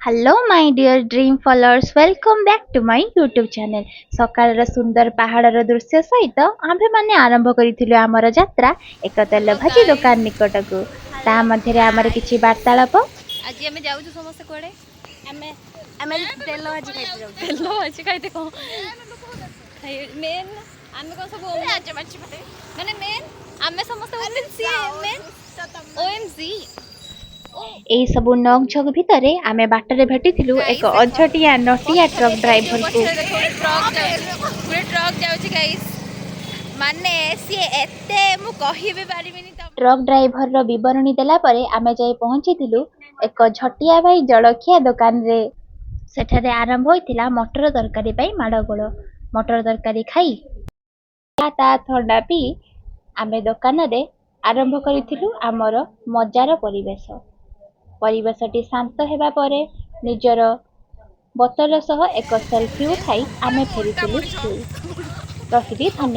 Hello, my dear dream followers. Welcome back to my YouTube channel. ସକାଳର ସୁନ୍ଦର ପାହାଡ଼ର ଦୃଶ୍ୟ ସହିତ ଆମ୍ଭେମାନେ ଆରମ୍ଭ କରିଥିଲୁ ଆମର ଯାତ୍ରା ଏକ ତେଲ ଭାଜି ଦୋକାନ ନିକଟକୁ। ତା ମଧ୍ୟରେ ଆମର କିଛି ବାର୍ତ୍ତାଳାପ। ଆଜି ଆମେ ଯାଉଛୁ ସମସ୍ତେ କୁଆଡ଼େ? ଆମେ ଆମେ ତେଲ ଭାଜି ଖାଇତେ ଯାଉଛୁ। ତେଲ ଭାଜି ଖାଇତେ କ'ଣ ମେନ୍ ଆମେ କ'ଣ ସବୁ ମାନେ ମେନ୍ ଆମେ ସମସ୍ତେ OMG ଏହି ସବୁ ନକ୍ ଝକ୍ ଭିତରେ ଆମେ ବାଟରେ ଭେଟିଥିଲୁ ଏକ ଅଝଟିଆ ନଟିଆ ଟ୍ରକ୍ ଡ୍ରାଇଭରକୁ। ଗୋଟେ ଟ୍ରକ୍ ଯାଉଛି ଗାଇସ୍, ମାନେ ସିଏ ଏତେ ମୁଁ କହିବି ପାରିବିନି। ଟ୍ରକ୍ ଡ୍ରାଇଭରର ବିବରଣୀ ଦେଲା ପରେ ଆମେ ଯାଇ ପହଞ୍ଚିଥିଲୁ ଏକ ଝଟିଆ ଭାଇ ଜଳଖିଆ ଦୋକାନରେ। ସେଠାରେ ଆରମ୍ଭ ହୋଇଥିଲା ମଟର ତରକାରୀ ପାଇଁ ମାଡ଼ଗୋଳ। ମଟର ତରକାରୀ ଖାଇ ତା ଥଣ୍ଡା ପିଇ ଆମେ ଦୋକାନରେ ଆରମ୍ଭ କରିଥିଲୁ ଆମର ମଜାର ପରିବେଶଟି ଶାନ୍ତ ହେବା ପରେ ନିଜର ବୋତଲ ସହ ଏକ ସେଲ୍ଫି ଉଠାଇ ଆମେ ଫେରିଥିଲୁ ସ୍କୁଲ। ରହିଲି, ଧନ୍ୟବାଦ।